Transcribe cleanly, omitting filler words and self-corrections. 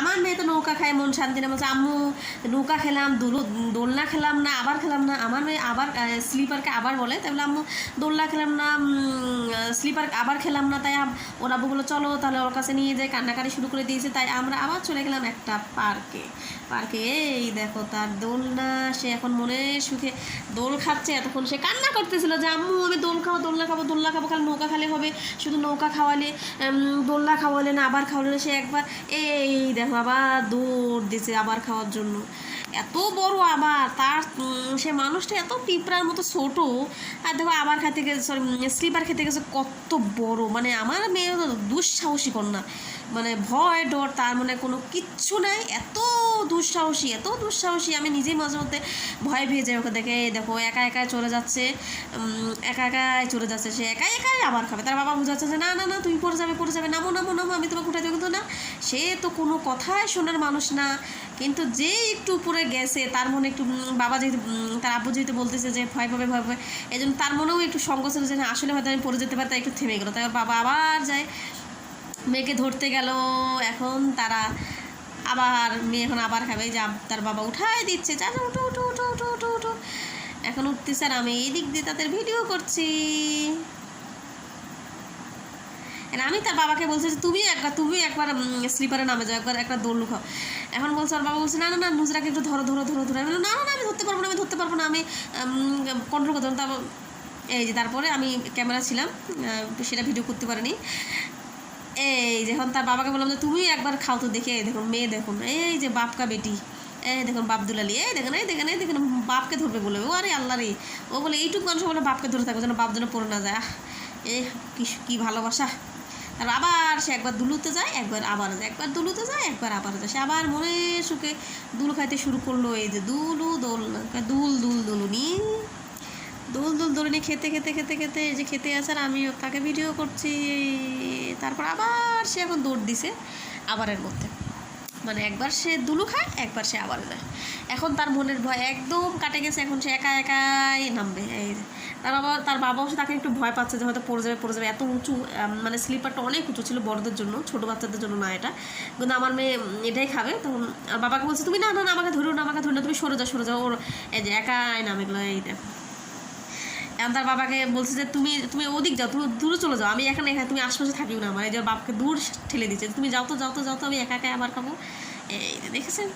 আমার মেয়ে তো নৌকা খায় মন শান্তি না, বলছে আম্মু নৌকা খেলাম, দোলনা খেলাম না, আবার খেলাম না। আমার মেয়ে আবার স্লিপারকে আবার বলে, তাই বলে আম্মু দোলনা খেলাম না, স্লিপার আবার খেলাম না। তাই ওর আব্বু বলো চলো তাহলে ওর কাছে নিয়ে যাই, কান্নাকাটি শুরু করে দিয়েছে। তাই আমরা আবার চলে গেলাম একটা পার্কে। এই দেখো তার দোলনা, সে এখন মনে সুখে দোল খাচ্ছে। এতক্ষণ সে কান্না করতেছিল যে আম্মু আমি দোলনা খাবো, খালি নৌকা খালে হবে, শুধু নৌকা খাওয়ালে দোলনা খাওয়ালে না, আবার খাওয়ালে না। সে একবার এই দেখো আবার দৌড় দিছে আবার খাওয়ার জন্য। এত বড় আবার তার সে মানুষটা এত পিঁপড়ার মতো ছোট, আর দেখো আবার খেতে গেছে, সরি স্লিপার খেতে গেছে কত বড়। মানে আমার মেয়ে দুঃসাহসী কন্যা, মানে ভয় ডর তার মানে কোনো কিচ্ছু নাই, এত দুঃসাহসী। আমি নিজেই মাঝে মধ্যে ভয় পেয়ে যাই ওকে দেখে। দেখো একা একাই চলে যাচ্ছে, সে একাই আবার খাবে। তার বাবা বুঝাচ্ছে যে না না না তুমি পড়ে যাবে, নামো, আমি তোমাকে উঠাই দেবো। কিন্তু না, সে তো কোনো কথাই শোনার মানুষ না। কিন্তু যে একটু উপরে গেছে তার মনে একটু বাবা যেহেতু তার আব্বু যেহেতু বলতেছে যে ভয় পাবে, এই জন্য তার মনেও একটু সংকোচ ছিল যে না আসলে হয়তো আমি পড়ে যেতে পারি, তাই একটু থেমে গেলো। তাই ওর বাবা আবার যায়, মেয়েকে ধরতে গেল। এখন তারা আবার মেয়ে এখন আবার খাবে, যে তার বাবা উঠাই দিচ্ছে, চাচা উঠো। এখন উঠতেছে আর আমি এই দিক দিয়ে তাদের ভিডিও করছি। আমি তার বাবাকে বলছি যে তুমি একবার স্লিপারে নামে যাও, একবার দৌড় খাও। এখন বলছে ওর বাবা বলছে না নুজরাকে একটু ধরো। আমি বললাম না আমি ধরতে পারবো না, আমি কন্ট্রোল করতে পারবো। তারপর এই যে তারপরে আমি ক্যামেরা ছিলাম, সেটা ভিডিও করতে পারিনি। এই যখন তার বাবাকে বললাম যে তুমি একবার খাও তো দেখে, দেখুন মেয়ে দেখুন, এই যে বাপকা বেটি, এই দেখুন বাপ দুলালি, এই দেখেন বাপকে ধরবে বলে। ও আরে আল্লাহ রে, ও বলে এইটুকু মানুষ বলে বাপকে ধরে থাকবে যেন বাপ যেন পড়ে না যায়। কি ভালোবাসা। তার আবার সে একবার দুলুতে যায়, একবার আবার যায়, সে আবার মনে সুখে দুল খাইতে শুরু করলো। এই যে দুলনি খেতে এই যে খেতে আছে, আর আমি তাকে ভিডিও করছি। তারপর আবার সে এখন দৌড় দিছে আবারের মধ্যে, মানে একবার সে দুলু খায়, একবার সে আবার যায়। এখন তার মনের ভয় একদম কাটে গেছে, এখন সে একাই নামবে। এই তার বাবাও তাকে একটু ভয় পাচ্ছে যে হয়তো পড়ে যাবে, এত উঁচু, মানে স্লিপারটা অনেক উঁচু ছিল বড়দের জন্য, ছোটো বাচ্চাদের জন্য না এটা। কিন্তু আমার মেয়ে এটাই খাবে। তখন বাবাকে বলছে তুমি না আমাকে ধরো না, তুমি সরে যাও। ওর এই যে একাই নামে গেলো। এই দেখো এখন তার বাবাকে বলছে যে তুমি ওদিক যাও, তুমি দূরে চলে যাও, আমি এখানে তুমি আশপাশে থাকিও না। আমার এই যে বাবাকে দূর ঠেলে দিচ্ছে, তুমি যাও তো আমি একা আবার খাবো। এই দেখেছেন।